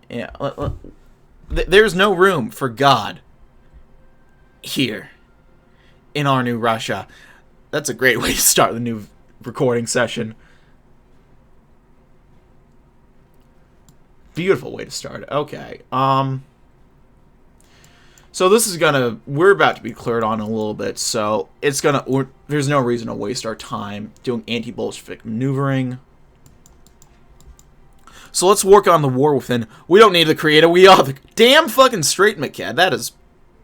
Yeah, there's no room for God here in our new Russia. That's a great way to start the new recording session. Beautiful way to start it. Okay. So this is gonna... We're about to be cleared on a little bit, so it's gonna... There's no reason to waste our time doing anti-Bolshevik maneuvering. So let's work on the war within. We don't need the creator. We are the... Damn fucking straight, McCad. That is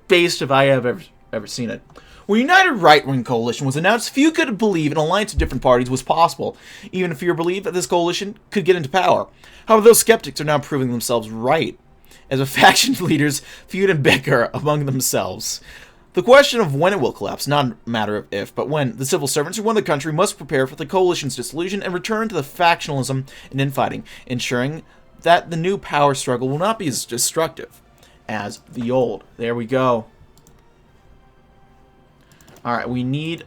based if I have ever seen it. When a united right-wing coalition was announced, few could believe an alliance of different parties was possible, even if few believed that this coalition could get into power. However, those skeptics are now proving themselves right, as the faction leaders feud and bicker among themselves. The question of when it will collapse, not a matter of if, but when, the civil servants who run the country must prepare for the coalition's dissolution and return to the factionalism and infighting, ensuring that the new power struggle will not be as destructive as the old. There we go. Alright, we need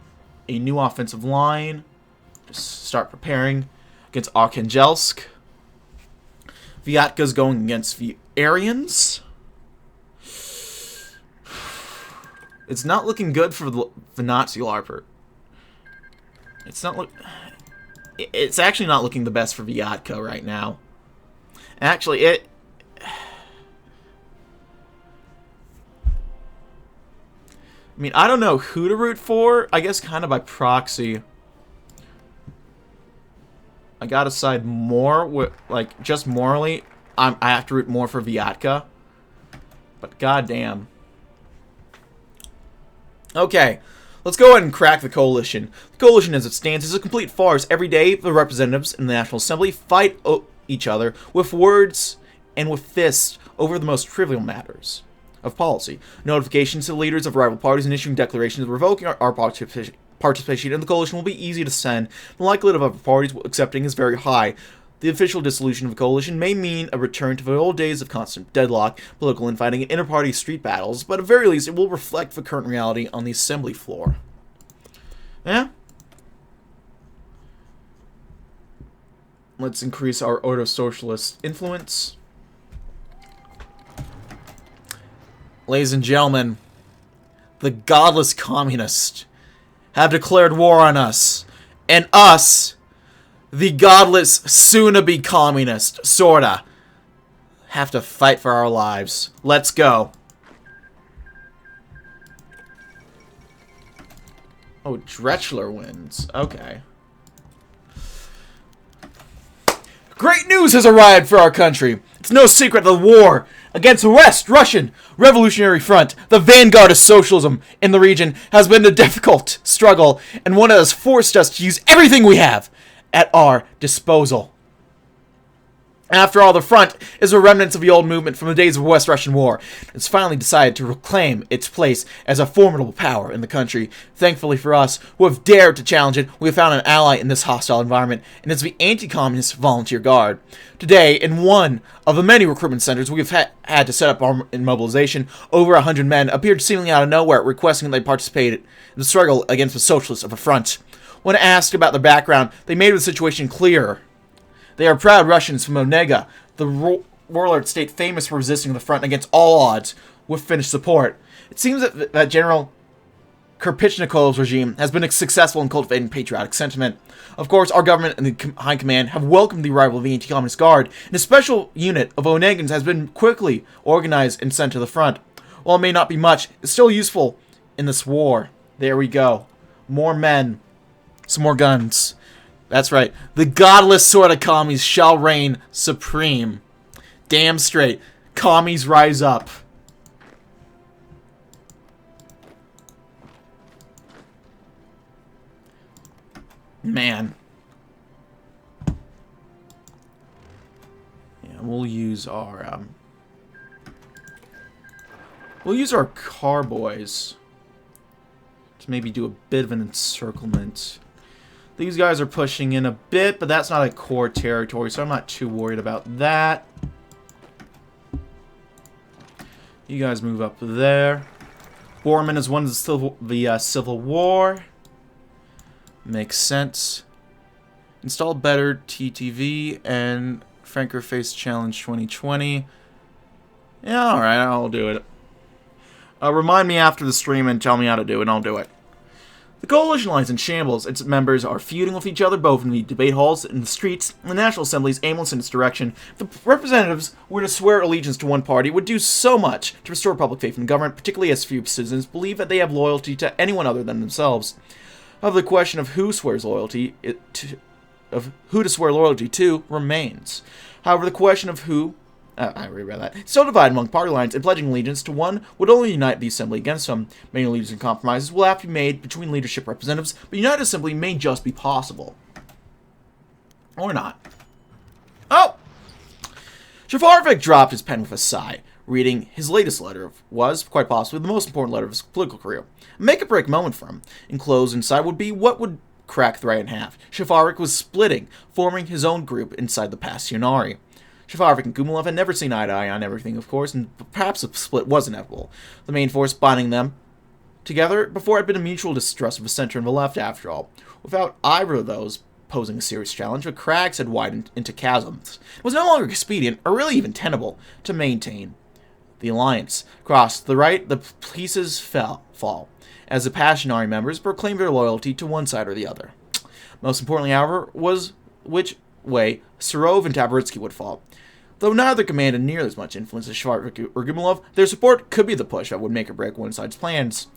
a new offensive line. Just start preparing against Arkhangelsk. Vyatka's going against the Aryans. It's not looking good for the Nazi LARPer. It's actually not looking the best for Vyatka right now. Actually, I mean, I don't know who to root for. I guess kind of by proxy. I gotta side more with, like, just morally, I have to root more for Vyatka. But goddamn. Okay, let's go ahead and crack the coalition. The coalition as it stands is a complete farce. Every day, the representatives in the National Assembly fight each other with words and with fists over the most trivial matters of policy. Notifications to the leaders of rival parties and issuing declarations revoking our participation in the coalition will be easy to send. The likelihood of other parties accepting is very high. The official dissolution of the coalition may mean a return to the old days of constant deadlock, political infighting, and inter-party street battles, but at very least it will reflect the current reality on the assembly floor. Yeah? Let's increase our auto-socialist influence. Ladies and gentlemen, the godless communists have declared war on us, and us, the godless soon-to-be communist, sorta, have to fight for our lives. Let's go. Oh, Drechsler wins. Okay. Great news has arrived for our country. It's no secret the war against the West Russian Revolutionary Front, the vanguard of socialism in the region, has been a difficult struggle, and one that has forced us to use everything we have at our disposal. After all, the front is the remnants of the old movement from the days of the West Russian War. It's finally decided to reclaim its place as a formidable power in the country. Thankfully for us, who have dared to challenge it, we have found an ally in this hostile environment, and it's the Anti-Communist Volunteer Guard. Today, in one of the many recruitment centers we have had to set up in mobilization, over 100 men appeared seemingly out of nowhere, requesting that they participate in the struggle against the socialists of the front. When asked about their background, they made the situation clear. They are proud Russians from Onega, the warlord state famous for resisting the front against all odds with Finnish support. It seems that General Kirpichnikov's regime has been successful in cultivating patriotic sentiment. Of course, our government and the High Command have welcomed the arrival of the Anti-Communist Guard, and a special unit of Onegans has been quickly organized and sent to the front. While it may not be much, it's still useful in this war. There we go. More men. Some more guns. That's right. The godless sort of commies shall reign supreme. Damn straight. Commies rise up. Man. Yeah, we'll use our carboys to maybe do a bit of an encirclement. These guys are pushing in a bit, but that's not a core territory, so I'm not too worried about that. You guys move up there. Bormann has won the Civil War. Makes sense. Install better TTV and Franker Face Challenge 2020. Yeah, alright, I'll do it. Remind me after the stream and tell me how to do it, and I'll do it. The coalition lies in shambles. Its members are feuding with each other, both in the debate halls and the streets, and the National Assembly is aimless in its direction. If the representatives were to swear allegiance to one party, it would do so much to restore public faith in government, particularly as few citizens believe that they have loyalty to anyone other than themselves. However, the question of who swears loyalty to swear loyalty to remains. However, the question of who I already read that. Still divided among party lines, and pledging allegiance to one would only unite the Assembly against some. Many leaders and compromises will have to be made between leadership representatives, but united Assembly may just be possible. Or not. Oh! Shafarvik dropped his pen with a sigh. Reading his latest letter was, quite possibly, the most important letter of his political career. A make-or-break moment for him. Enclosed inside would be what would crack the right in half. Shafarvik was splitting, forming his own group inside the Passionari. Shafarvik and Gumilev had never seen eye to eye on everything, of course, and perhaps a split was inevitable. The main force binding them together before had been a mutual distrust of the center and the left, after all. Without either of those posing a serious challenge, the cracks had widened into chasms. It was no longer expedient, or really even tenable, to maintain the alliance. Across the right, the pieces fall, as the Passionari members proclaimed their loyalty to one side or the other. Most importantly, however, was which way Serov and Tabaritsky would fall. Though neither commanded nearly as much influence as Shafarvik or Gumilev, their support could be the push that would make or break one side's plans.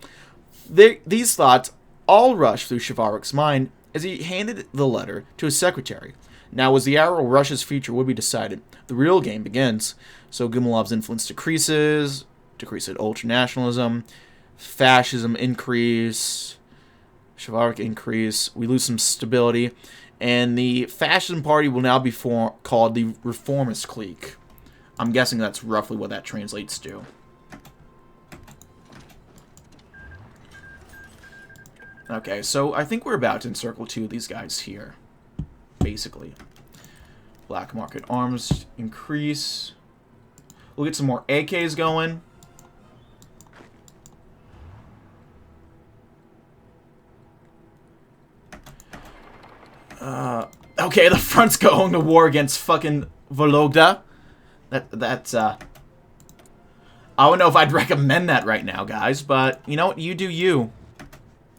These thoughts all rushed through Shafarvik's mind as he handed the letter to his secretary. Now, as the hour Russia's future would be decided, the real game begins. So Gumilev's influence decreases, decrease at ultranationalism, fascism increase, Shafarvik increase, we lose some stability, and the fascism party will now be called the Reformist Clique. I'm guessing that's roughly what that translates to. Okay, so I think we're about to encircle two of these guys here, basically. Black market arms increase. We'll get some more AKs going. Okay, the front's going to war against fucking Vologda. That's I don't know if I'd recommend that right now, guys, but you know what? You do you.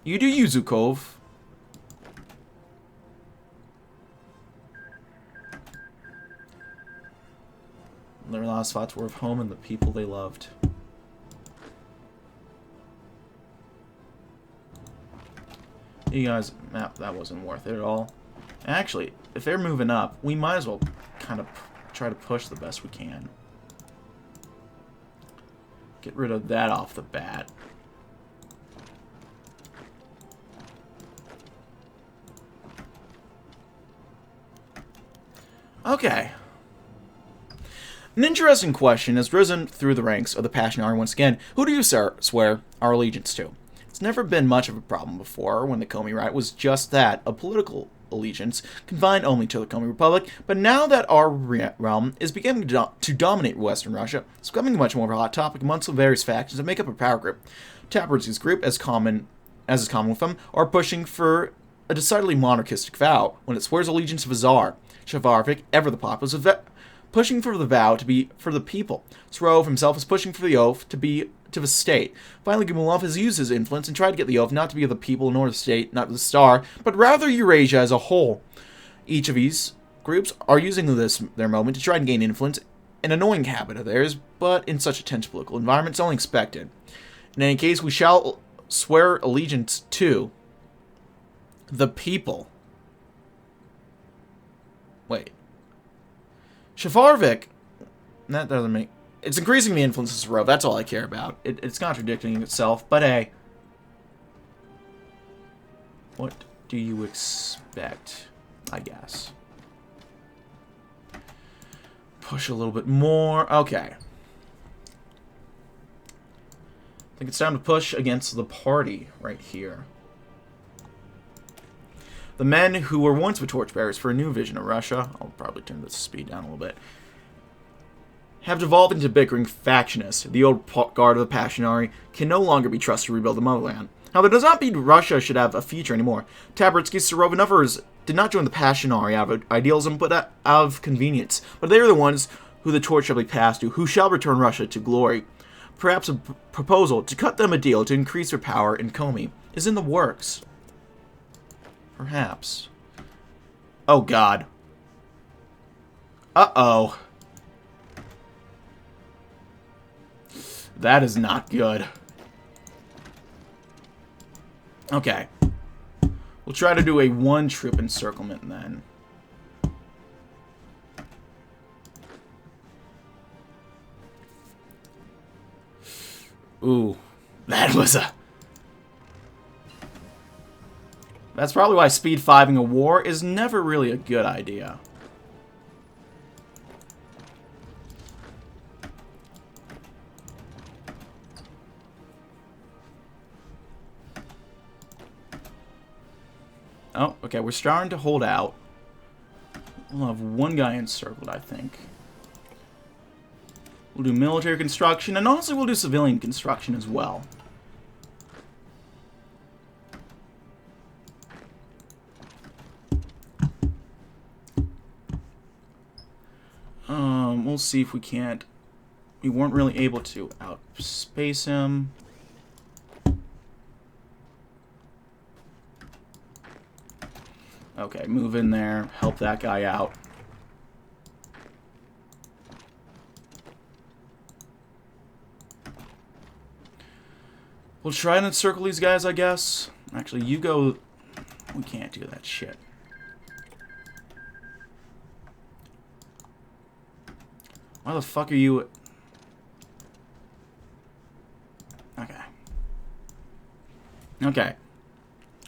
You do you, Zukov. Their last thoughts were of home and the people they loved. You guys, that wasn't worth it at all. Actually, if they're moving up, we might as well kind of try to push the best we can. Get rid of that off the bat. Okay. An interesting question has risen through the ranks of the Passionari once again. Who do you swear our allegiance to? It's never been much of a problem before, when the Komi right was just that, a political allegiance, confined only to the Komi Republic, but now that our realm is beginning to dominate Western Russia, it's becoming much more of a hot topic amongst the various factions that make up a power group. Tabaritsky's group, as is common with them, are pushing for a decidedly monarchistic vow when it swears allegiance to the Tsar. Shafarvik, ever the populace, pushing for the vow to be for the people. Serov himself is pushing for the oath to be to the state. Finally, Gumilev has used his influence and tried to get the oath not to be of the people nor the state, not the Star, but rather Eurasia as a whole. Each of these groups are using their moment to try and gain influence, an annoying habit of theirs, but in such a tense political environment, it's only expected. In any case, we shall swear allegiance to the people. Wait. Shafarvik, that doesn't make... It's increasing the influence of Serov, that's all I care about. It's contradicting itself, but hey. What do you expect, I guess? Push a little bit more. Okay. I think it's time to push against the party right here. The men who were once the torchbearers for a new vision of Russia, I'll probably turn the speed down a little bit, have devolved into bickering factionists. The old guard of the Passionari can no longer be trusted to rebuild the motherland. Now, that does not mean Russia should have a future anymore. Tabaritsky, Serov, and others did not join the Passionari out of idealism, but out of convenience. But they are the ones who the torch shall be passed to, who shall return Russia to glory. Perhaps a proposal to cut them a deal to increase their power in Komi is in the works. Perhaps. Oh, God. Uh-oh. That is not good. Okay. We'll try to do a one-troop encirclement then. Ooh. That was a... That's probably why speed 5ing a war is never really a good idea. Oh, okay, we're starting to hold out. We'll have one guy encircled, I think. We'll do military construction, and also we'll do civilian construction as well. We'll see if we can't... We weren't really able to outspace him. Okay, move in there, help that guy out. We'll try and encircle these guys, I guess. Actually, you go... We can't do that shit. Why the fuck are you... Okay. Okay.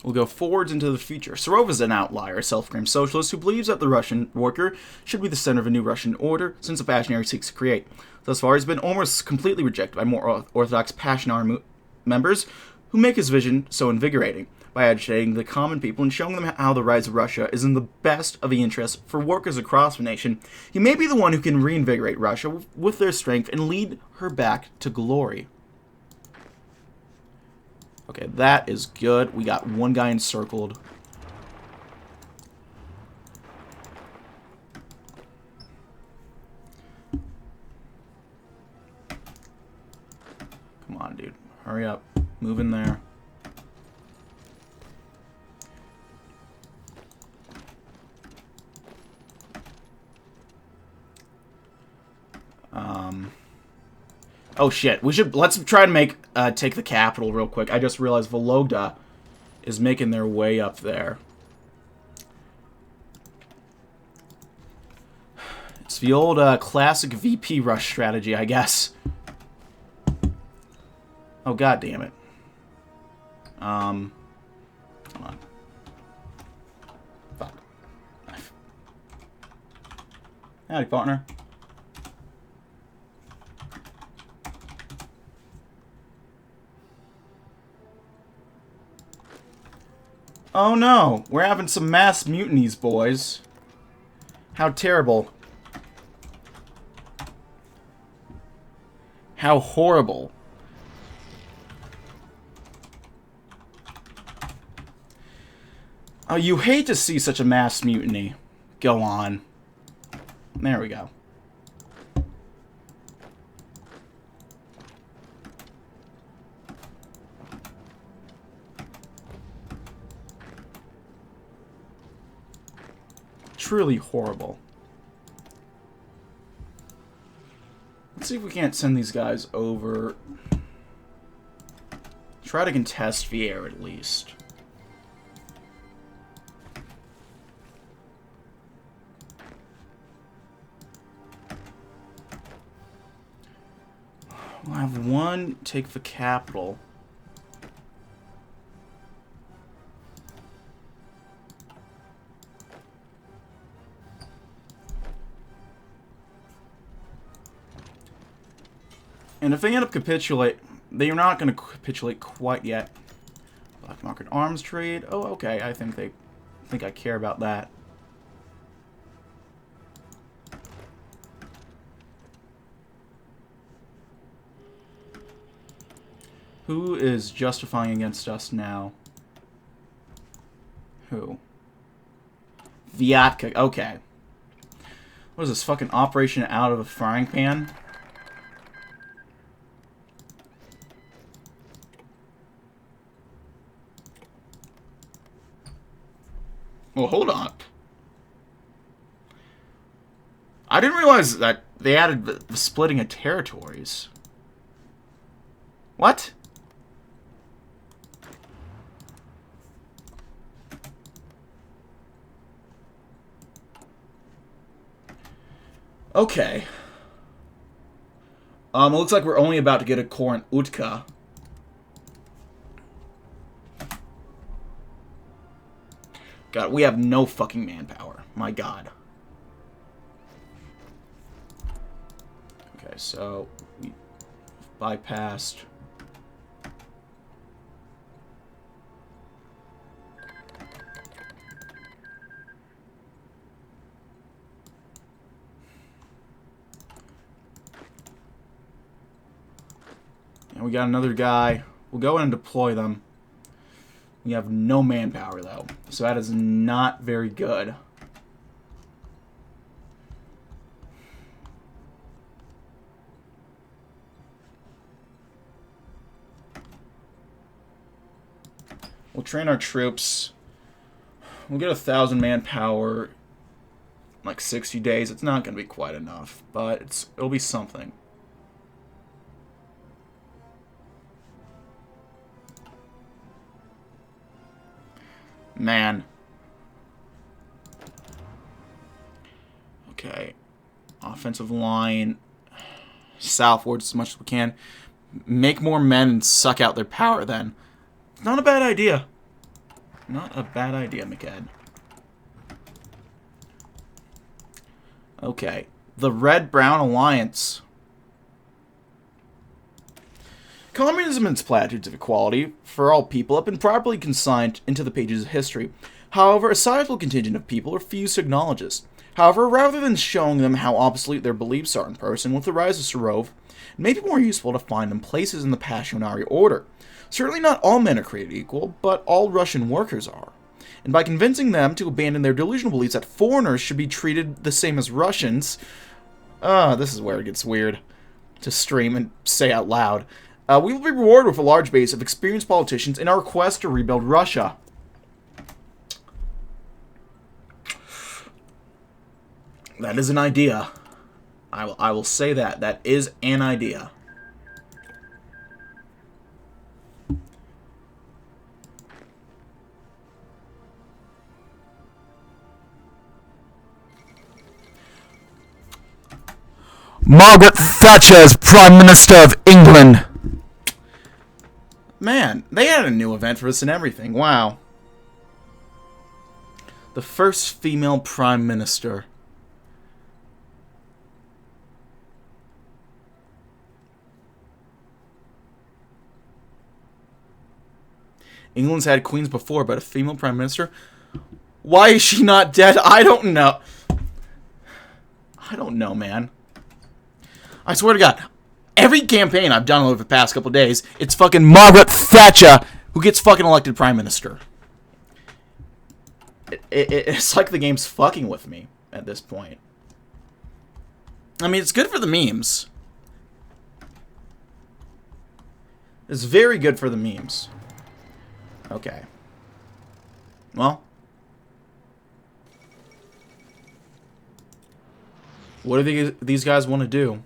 We'll go forwards into the future. Serov is an outlier, a self-proclaimed socialist who believes that the Russian worker should be the center of a new Russian order, since the Passionary seeks to create. Thus far, he's been almost completely rejected by more orthodox Passionary members who make his vision so invigorating, by agitating the common people and showing them how the rise of Russia is in the best of the interests for workers across the nation. He may be the one who can reinvigorate Russia with their strength and lead her back to glory. Okay, that is good. We got one guy encircled. Come on, dude. Hurry up. Move in there. Oh shit, let's try and take the capital real quick. I just realized Vologda is making their way up there. It's the old classic VP rush strategy, I guess. Oh, god damn it. Come on. Fuck. Howdy, partner. Oh no, we're having some mass mutinies, boys. How terrible. How horrible. Oh, you hate to see such a mass mutiny go on. There we go. Truly horrible. Let's see if we can't send these guys over. Try to contest the air at least. We'll have one take the capital. And if they end up capitulate, they're not going to capitulate quite yet. Black market arms trade. Oh, okay. I think I care about that. Who is justifying against us now? Who? Vyatka. Okay. What is this, fucking operation out of a frying pan? Well, hold on. I didn't realize that they added the splitting of territories. What? Okay. It looks like we're only about to get a core in Utka. God, we have no fucking manpower. My God. Okay, so we bypassed. And we got another guy. We'll go in and deploy them. We have no manpower, though. So that is not very good. We'll train our troops. We'll get 1,000 manpower in like 60 days. It's not going to be quite enough, but it'll be something. Man. Okay. Offensive line. Southwards as much as we can. Make more men and suck out their power then. Not a bad idea. Not a bad idea, McEd. Okay. The Red-Brown Alliance. Communism and its platitudes of equality for all people have been properly consigned into the pages of history. However, a sizable contingent of people refuse to acknowledge this. However, rather than showing them how obsolete their beliefs are in person, with the rise of Serov, it may be more useful to find them places in the Pashtunari order. Certainly not all men are created equal, but all Russian workers are. And by convincing them to abandon their delusional beliefs that foreigners should be treated the same as Russians... this is where it gets weird to stream and say out loud. We will be rewarded with a large base of experienced politicians in our quest to rebuild Russia. That is an idea. I will say that. That is an idea. Margaret Thatcher as Prime Minister of England. Man, they had a new event for us and everything. Wow. The first female Prime Minister. England's had queens before, but a female Prime Minister? Why is she not dead? I don't know. I don't know, man. I swear to God. Every campaign I've done over the past couple days, it's fucking Margaret Thatcher who gets fucking elected Prime Minister. It's like the game's fucking with me at this point. I mean, it's good for the memes. It's very good for the memes. Okay. Well. What do these guys want to do?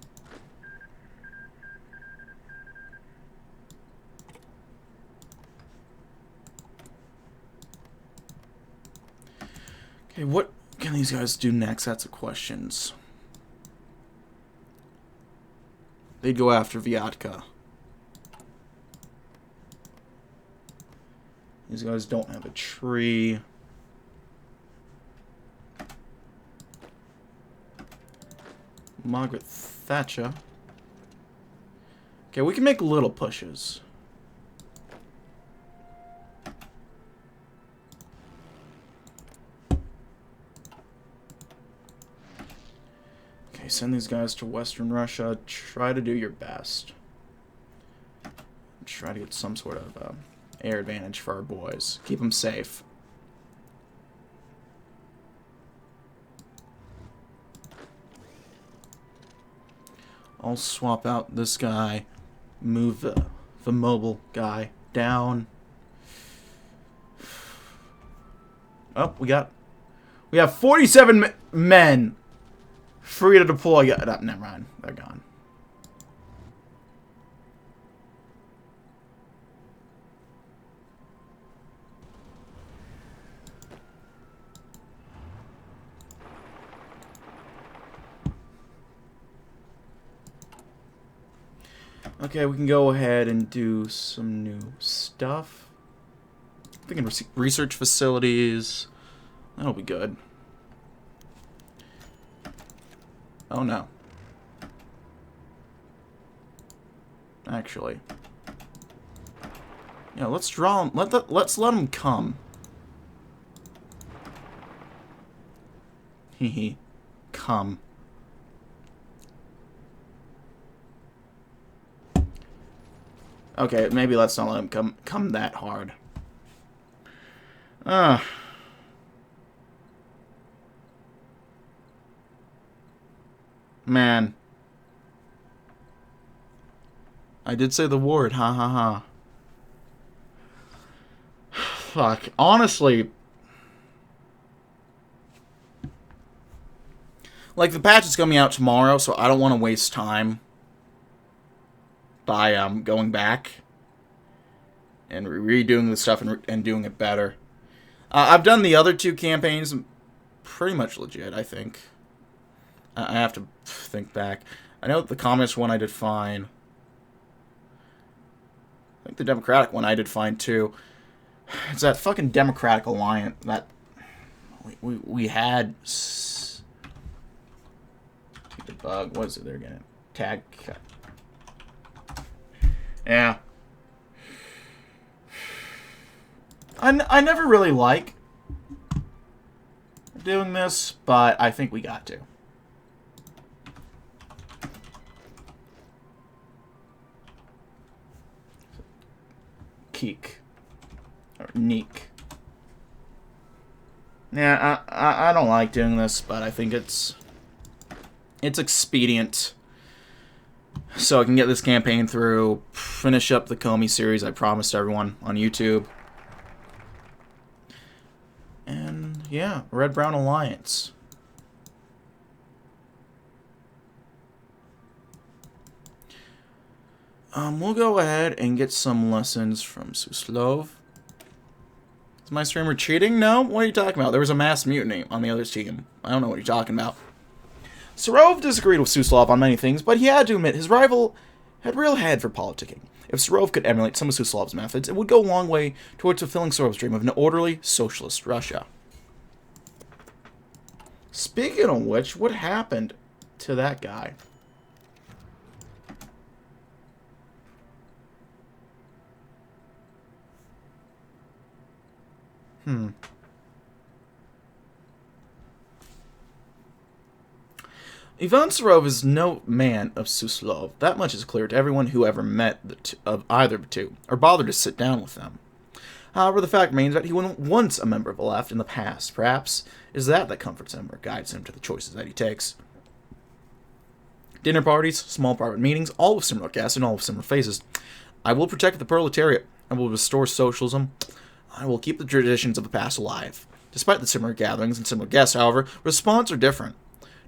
Okay, what can these guys do next? That's the questions. They'd go after Vyatka. These guys don't have a tree. Margaret Thatcher. Okay, we can make little pushes. Okay, send these guys to Western Russia. Try to do your best. Try to get some sort of air advantage for our boys. Keep them safe. I'll swap out this guy. Move the mobile guy down. Oh, we have 47 men free to deploy. Never mind. They're gone. Okay, we can go ahead and do some new stuff. I'm thinking research facilities. That'll be good. Oh no. Actually. Yeah, let's draw them. Let's let them come. Hehe. Come. Okay, maybe let's not let him come that hard. Man. I did say the word, ha ha ha. Fuck, honestly. Like, the patch is coming out tomorrow, so I don't want to waste time by going back and redoing the stuff and doing it better. I've done the other two campaigns pretty much legit, I think. I have to think back. I know the communist one I did fine. I think the Democratic one I did fine too. It's that fucking Democratic Alliance that we had. The bug. What is it? They're gonna tag. Yeah. I never really like doing this, but I think we got to. Keek. Or Neek. Yeah, I don't like doing this, but I think it's expedient. So I can get this campaign through, finish up the Komi series I promised everyone on YouTube. And yeah, Red-Brown Alliance. We'll go ahead and get some lessons from Suslov. Is my streamer cheating? No? What are you talking about? There was a mass mutiny on the other team. I don't know what you're talking about. Serov disagreed with Suslov on many things, but he had to admit his rival had real head for politicking. If Serov could emulate some of Suslov's methods, it would go a long way towards fulfilling Serov's dream of an orderly, socialist Russia. Speaking of which, what happened to that guy? Ivan Serov is no man of Suslov. That much is clear to everyone who ever met of either of the two, or bothered to sit down with them. However, the fact remains that he was once a member of the left in the past. Perhaps is that comforts him or guides him to the choices that he takes. Dinner parties, small private meetings, all with similar guests and all with similar faces. I will protect the proletariat. I will restore socialism. I will keep the traditions of the past alive. Despite the similar gatherings and similar guests, however, responses are different.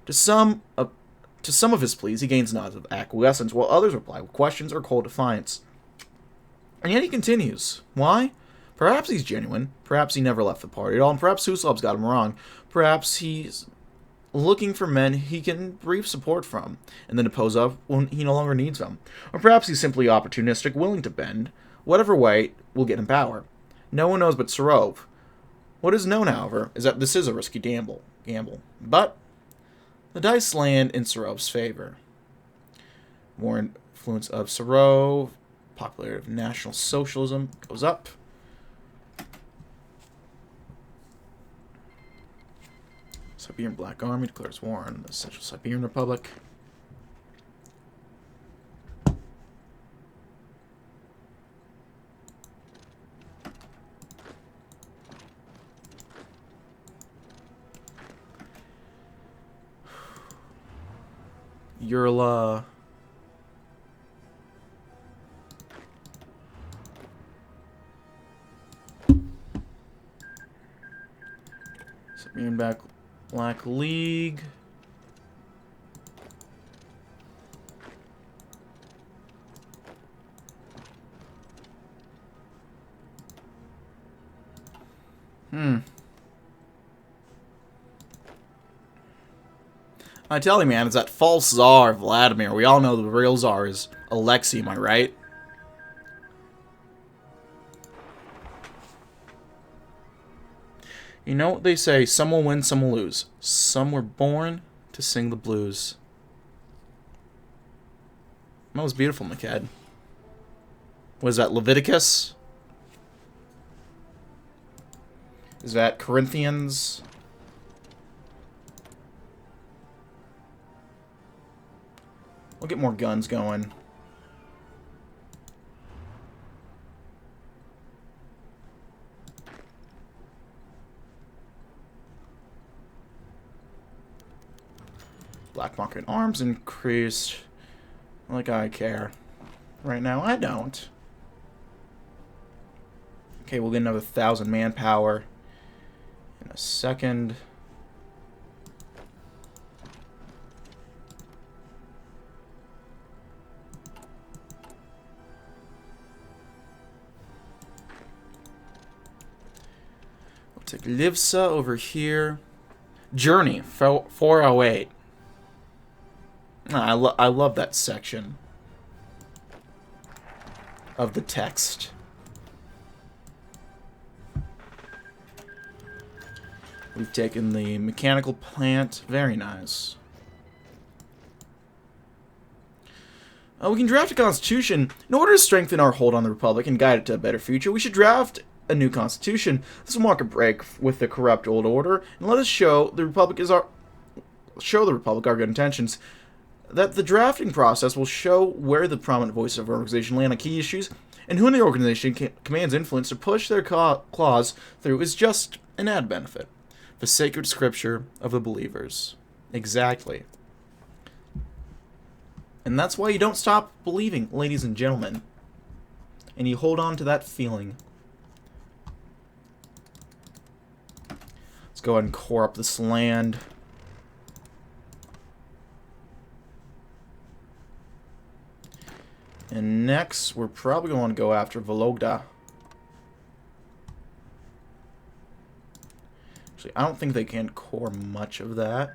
To some of his pleas, he gains nods of acquiescence, while others reply with questions or cold defiance. And yet he continues. Why? Perhaps he's genuine. Perhaps he never left the party at all. And perhaps Suslov's got him wrong. Perhaps he's looking for men he can reap support from, and then depose of when he no longer needs them. Or perhaps he's simply opportunistic, willing to bend. Whatever way will get him power. No one knows but Serov. What is known, however, is that this is a risky gamble. But the dice land in Serov's favor. More influence of Serov, popularity of National Socialism goes up. Siberian Black Army declares war on the Central Siberian Republic. Urla Bringing back Black League. I tell you, man, it's that false Tsar, Vladimir. We all know the real Tsar is Alexei, am I right? You know what they say, some will win, some will lose. Some were born to sing the blues. That was beautiful, McCad. What is that, Leviticus? Is that Corinthians? We'll get more guns going. Black market arms increased. Like I care. Right now, I don't. Okay, we'll get another 1,000 manpower in a second. We'll take Livsa over here. Journey, 408. I love that section of the text. We've taken the mechanical plant. Very nice. We can draft a constitution. In order to strengthen our hold on the Republic and guide it to a better future, we should draft a new constitution. This will mark a break with the corrupt old order, and let us show the Republic our good intentions. That the drafting process will show where the prominent voices of our organization land on key issues, and who in the organization commands influence to push their clause through is just an added benefit. The sacred scripture of the believers. Exactly. And that's why you don't stop believing, ladies and gentlemen. And you hold on to that feeling. Let's go ahead and core up this land. And next, we're probably going to go after Vologda. Actually, I don't think they can core much of that.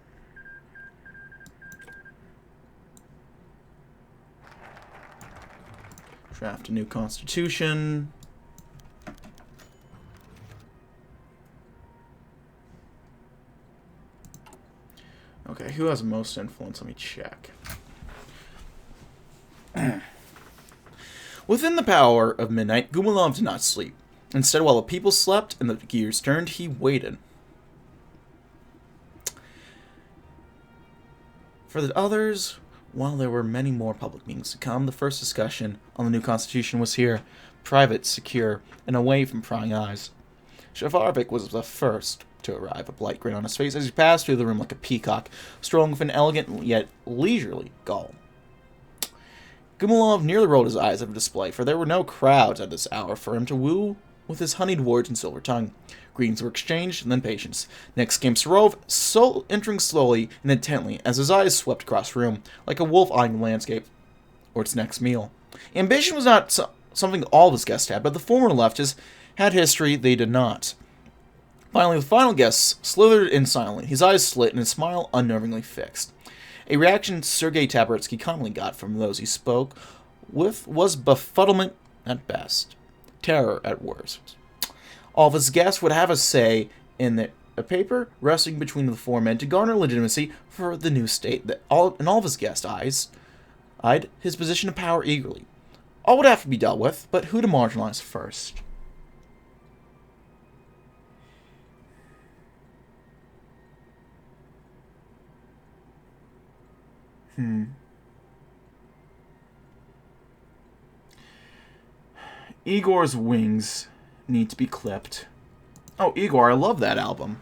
Draft a new constitution. Okay, who has the most influence? Let me check. Within the power of midnight, Gumilev did not sleep. Instead, while the people slept and the gears turned, he waited. For the others, while there were many more public meetings to come, the first discussion on the new constitution was here, private, secure, and away from prying eyes. Shavarvik was the first to arrive, a blight grin on his face as he passed through the room like a peacock, strolling with an elegant yet leisurely gull. Gumilev nearly rolled his eyes at the display, for there were no crowds at this hour for him to woo with his honeyed words and silver tongue. Greetings were exchanged, and then patience. Next came Serov, entering slowly and intently as his eyes swept across the room, like a wolf eyeing the landscape or its next meal. Ambition was not something all of his guests had, but the former leftists had history they did not. Finally, the final guest slithered in silently, his eyes slit and his smile unnervingly fixed. A reaction Sergei Tabaritsky commonly got from those he spoke with was befuddlement at best, terror at worst. All of his guests would have a say in a paper resting between the four men to garner legitimacy for the new state. All of his guests' eyed his position of power eagerly. All would have to be dealt with, but who to marginalize first? Igor's wings need to be clipped. Oh, Igor, I love that album.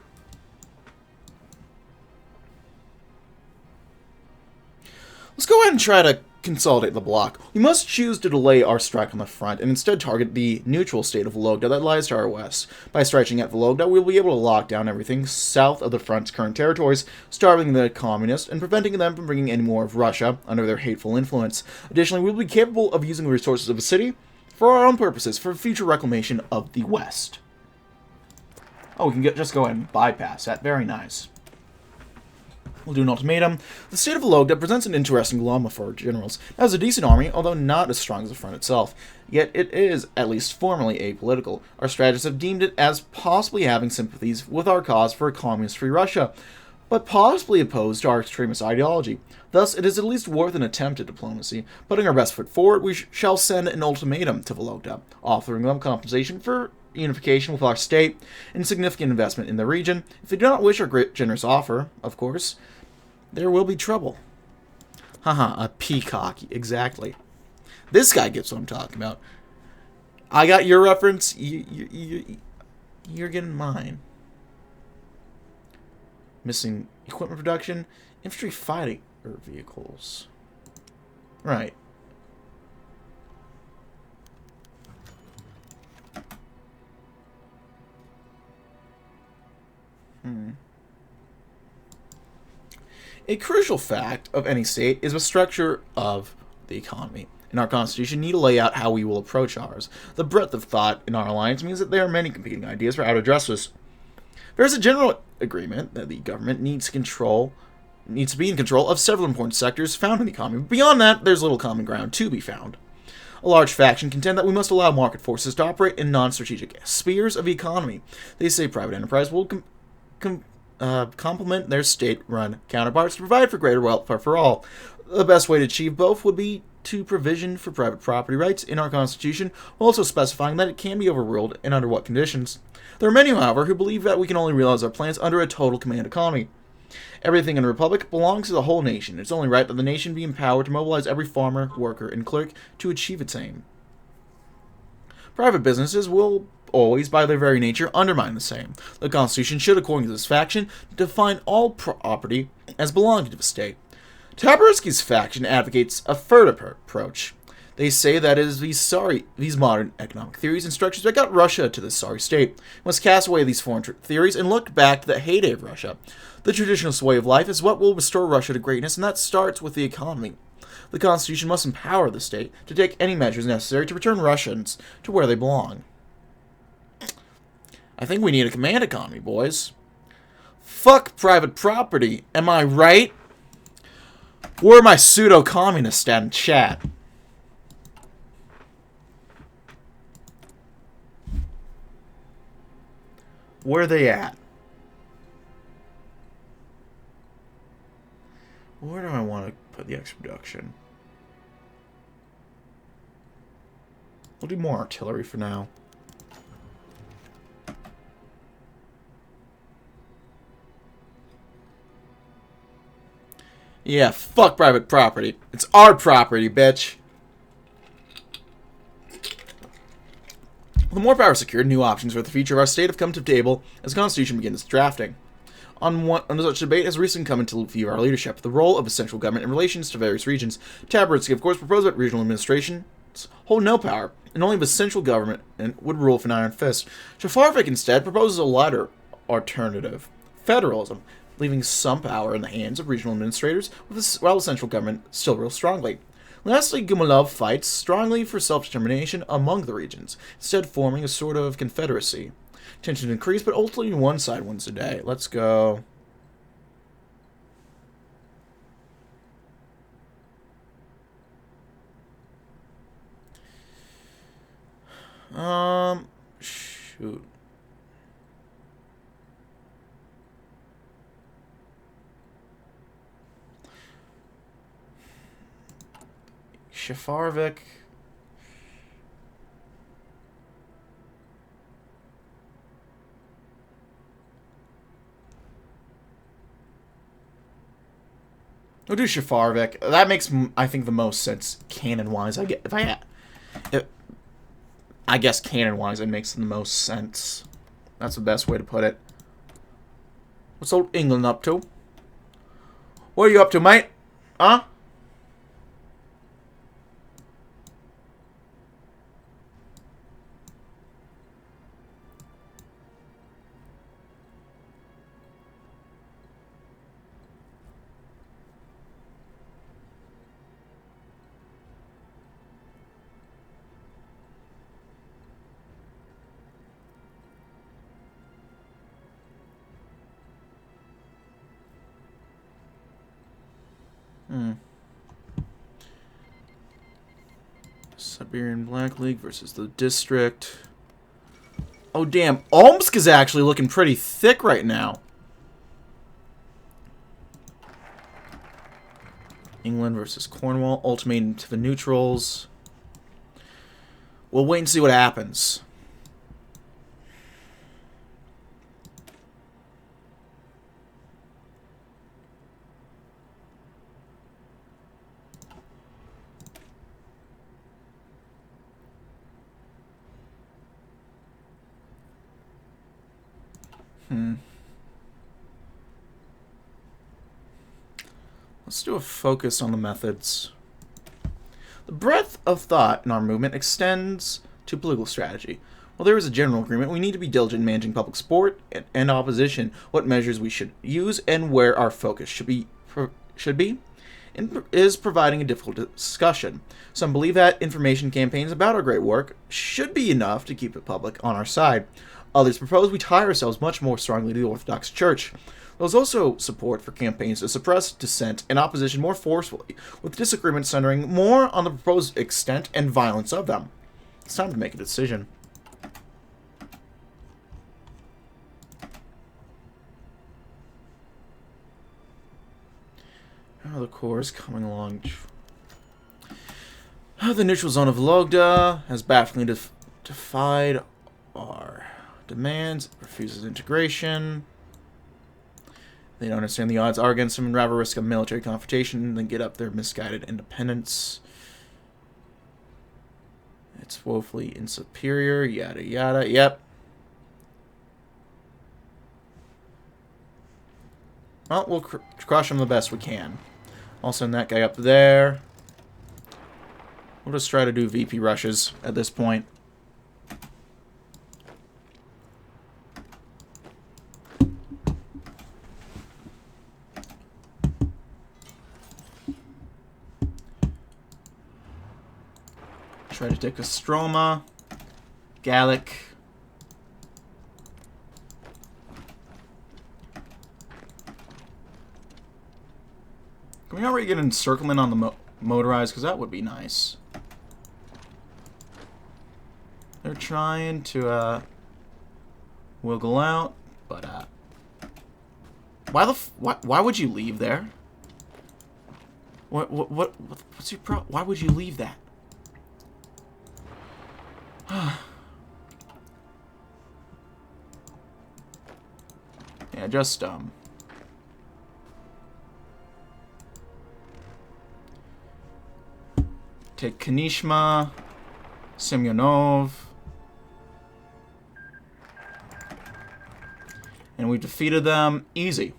Let's go ahead and try to consolidate the bloc, we must choose to delay our strike on the front and instead target the neutral state of Vologda that lies to our west. By striking at Vologda, we will be able to lock down everything south of the front's current territories, starving the communists and preventing them from bringing any more of Russia under their hateful influence. Additionally, we will be capable of using the resources of the city for our own purposes for future reclamation of the west. Oh, we can just go ahead and bypass that. Very nice. We'll do an ultimatum. The state of Vologda presents an interesting dilemma for our generals. It has a decent army, although not as strong as the front itself. Yet it is, at least formally, apolitical. Our strategists have deemed it as possibly having sympathies with our cause for a communist-free Russia, but possibly opposed to our extremist ideology. Thus, it is at least worth an attempt at diplomacy. Putting our best foot forward, we shall send an ultimatum to Vologda, offering them compensation for unification with our state and significant investment in the region. If they do not wish our great generous offer, of course, there will be trouble. Haha, a peacock. Exactly. This guy gets what I'm talking about. I got your reference. You're getting mine. Missing equipment production. Infantry fighting vehicles. Right. A crucial fact of any state is the structure of the economy. In our Constitution, need to lay out how we will approach ours. The breadth of thought in our alliance means that there are many competing ideas for how to address this. There is a general agreement that the government needs to be in control of several important sectors found in the economy. Beyond that, there's little common ground to be found. A large faction contend that we must allow market forces to operate in non-strategic spheres of the economy. They say private enterprise will complement their state-run counterparts to provide for greater welfare for all. The best way to achieve both would be to provision for private property rights in our Constitution, while also specifying that it can be overruled and under what conditions. There are many, however, who believe that we can only realize our plans under a total command economy. Everything in a republic belongs to the whole nation. It's only right that the nation be empowered to mobilize every farmer, worker, and clerk to achieve its aim. Private businesses will always, by their very nature, undermine the same. The Constitution should, according to this faction, define all property as belonging to the state. Tabarsky's faction advocates a further approach. They say that it is these modern economic theories and structures that got Russia to this sorry state. We must cast away these foreign theories and look back to the heyday of Russia. The traditional way of life is what will restore Russia to greatness, and that starts with the economy. The Constitution must empower the state to take any measures necessary to return Russians to where they belong. I think we need a command economy, boys. Fuck private property, am I right? Where are my pseudo-communists at in chat? Where are they at? Where do I want to put the extra production? We'll do more artillery for now. Yeah, fuck private property. It's our property, bitch. With more power secured, new options for the future of our state have come to the table as the Constitution begins drafting. On such debate has recently come into view our leadership, the role of the central government in relations to various regions. Tabarsky, of course, proposed that regional administrations hold no power, and only the central government would rule with an iron fist. Shafarvik instead proposes a lighter alternative, federalism, leaving some power in the hands of regional administrators, while the central government still rules strongly. Lastly, Gumalov fights strongly for self-determination among the regions, instead forming a sort of confederacy. Tension increased, but ultimately one side wins the day. Let's go. Shoot. Shafarvik. We'll do Shafarvik. That makes, I think, the most sense canon-wise. I guess canon-wise, it makes the most sense. That's the best way to put it. What's old England up to? What are you up to, mate? Huh? Siberian Black League versus the District. Oh, damn. Omsk is actually looking pretty thick right now. England versus Cornwall. Ultimatum to the neutrals. We'll wait and see what happens. Let's do a focus on the methods. The breadth of thought in our movement extends to political strategy. While there is a general agreement, we need to be diligent in managing public support and opposition, what measures we should use, and where our focus should be is providing a difficult discussion. Some believe that information campaigns about our great work should be enough to keep the public on our side. Others propose we tie ourselves much more strongly to the Orthodox Church. There is also support for campaigns to suppress dissent and opposition more forcefully, with disagreement centering more on the proposed extent and violence of them. It's time to make a decision. Oh, the Corps is coming along. The neutral zone of Vologda has bafflingly defied our demands, refuses integration. They don't understand the odds are against them and rather risk a military confrontation than get up their misguided independence. It's woefully insuperior, yada yada, yep. Well, we'll crush them the best we can. I'll send that guy up there. We'll just try to do VP rushes at this point. Try to take a Stroma, Gallic. Can we already get an encirclement on the motorized? Because that would be nice. They're trying to wiggle out, but why would you leave there? What's your problem? Why would you leave that? Yeah, just take Kanishma, Semyonov, and we've defeated them easy.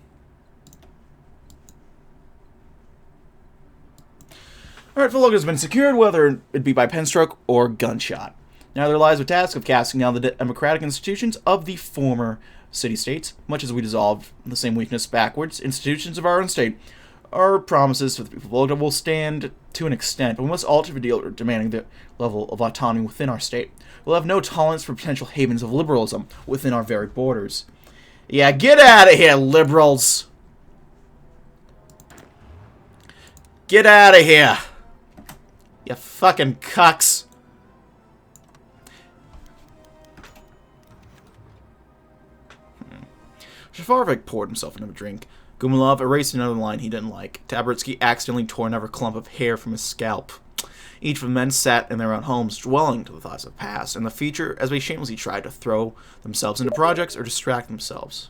Alright, Vologda has been secured, whether it be by penstroke or gunshot. Now there lies the task of casting down the democratic institutions of the former city-states, much as we dissolve the same weakness backwards. Institutions of our own state. Our promises to the people of Vologda will stand to an extent, but we must alter the deal demanding the level of autonomy within our state. We'll have no tolerance for potential havens of liberalism within our very borders. Yeah, get out of here, liberals! Get out of here! You fucking cucks! Shafarvik poured himself into a drink. Gumilov erased another line he didn't like. Taberitsky accidentally tore another clump of hair from his scalp. Each of the men sat in their own homes, dwelling to the thoughts of the past, and the future as they shamelessly tried to throw themselves into projects or distract themselves.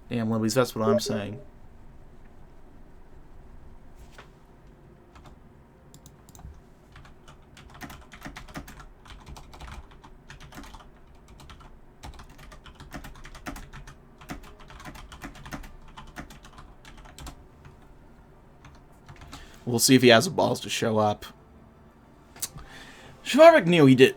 Damn, Libby's, that's what I'm saying. We'll see if he has the balls to show up. Shafarvik knew he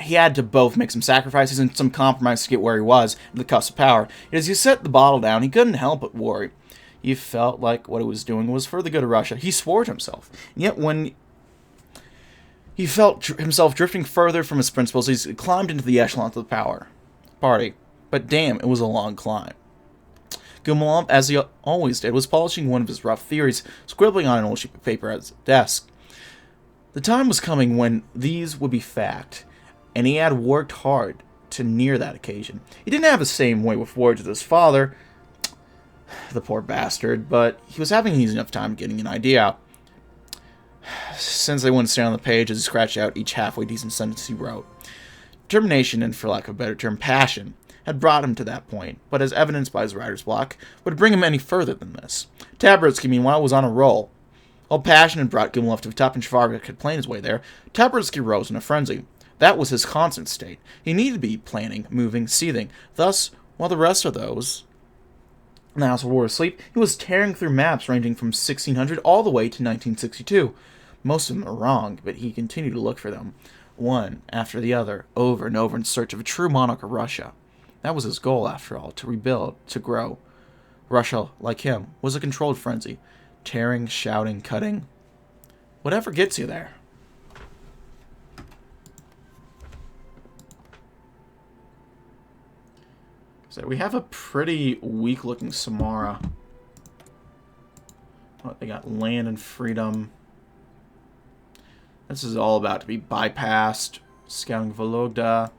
had to both make some sacrifices and some compromise to get where he was at the cost of power. As he set the bottle down, he couldn't help but worry. He felt like what he was doing was for the good of Russia. He swore to himself. And yet when he felt himself drifting further from his principles, he climbed into the echelon of the power party. But damn, it was a long climb. Gumulov, as he always did, was polishing one of his rough theories, scribbling on an old sheet of paper at his desk. The time was coming when these would be fact, and he had worked hard to near that occasion. He didn't have the same way with words as his father, the poor bastard, but he was having easy enough time getting an idea out. Since they wouldn't stay on the page as he scratched out each halfway decent sentence he wrote. Determination, and for lack of a better term, passion, had brought him to that point, but as evidenced by his writer's block, would bring him any further than this. Tabarovsky, meanwhile, was on a roll. While passion had brought Gumulov to the top and Shvarvik had planned his way there, Tabarovsky rose in a frenzy. That was his constant state. He needed to be planning, moving, seething. Thus, while the rest of those in the household were asleep, he was tearing through maps ranging from 1600 all the way to 1962. Most of them are wrong, but he continued to look for them, one after the other, over and over in search of a true monarch of Russia. That was his goal, after all, to rebuild, to grow. Russia, like him, was a controlled frenzy. Tearing, shouting, cutting. Whatever gets you there. So we have a pretty weak-looking Samara. Oh, they got land and freedom. This is all about to be bypassed. Scouting Vologda.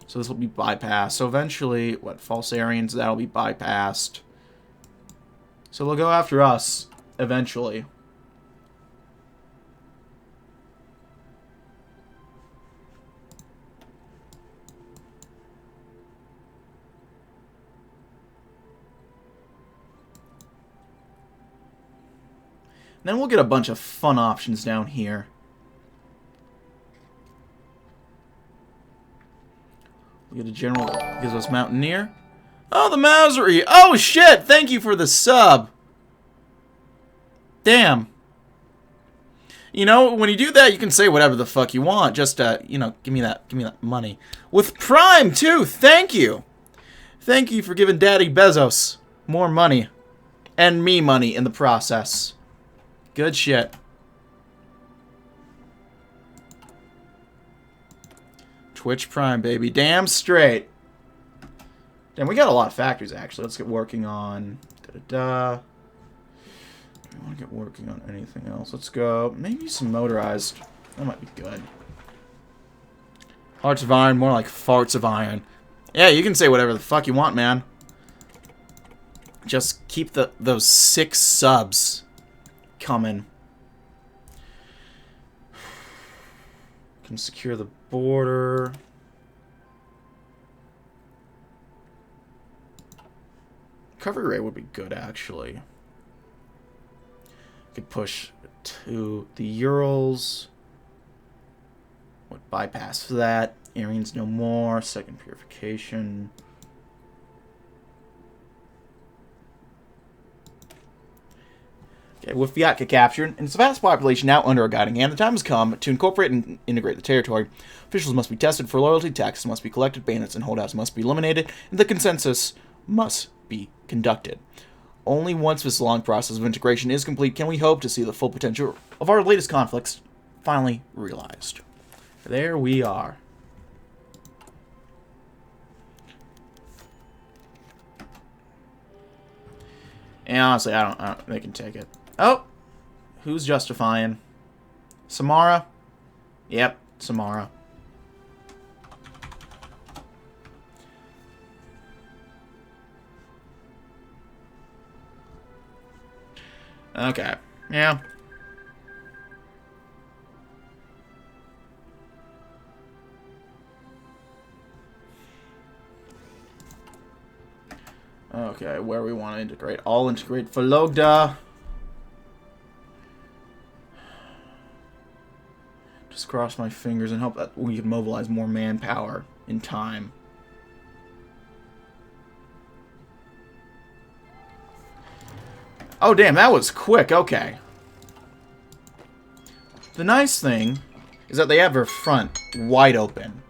So this will be bypassed. So eventually, what, false Aryans, that'll be bypassed. So they'll go after us, eventually. And then we'll get a bunch of fun options down here. We'll get a general that gives us Mountaineer. Oh, the Mausery! Oh, shit! Thank you for the sub! Damn. You know, when you do that, you can say whatever the fuck you want. Just, you know, give me that money. With Prime, too! Thank you! Thank you for giving Daddy Bezos more money. And me money in the process. Good shit. Twitch Prime, baby. Damn straight. Damn, we got a lot of factories, actually. Let's get working on... Da-da-da. I want to get working on anything else. Let's go... Maybe some motorized. That might be good. Hearts of Iron, more like farts of iron. Yeah, you can say whatever the fuck you want, man. Just keep those 6 subs coming. Can secure the border. Recovery rate would be good, actually. Could push to the Urals. Would bypass that. Aryans no more. Second purification. Okay, with Vyatka captured, and its vast population now under our guiding hand, the time has come to incorporate and integrate the territory. Officials must be tested for loyalty, taxes must be collected, bandits and holdouts must be eliminated, and the consensus must be conducted. Only once this long process of integration is complete can we hope to see the full potential of our latest conflicts finally realized. There we are. And honestly, I don't they can take it. Oh! Who's justifying? Samara? Yep, Samara. Okay. Yeah. Okay, where we want to integrate. I'll integrate Vologda. Just cross my fingers and hope that we can mobilize more manpower in time. Oh, damn, that was quick. Okay. The nice thing is that they have their front wide open.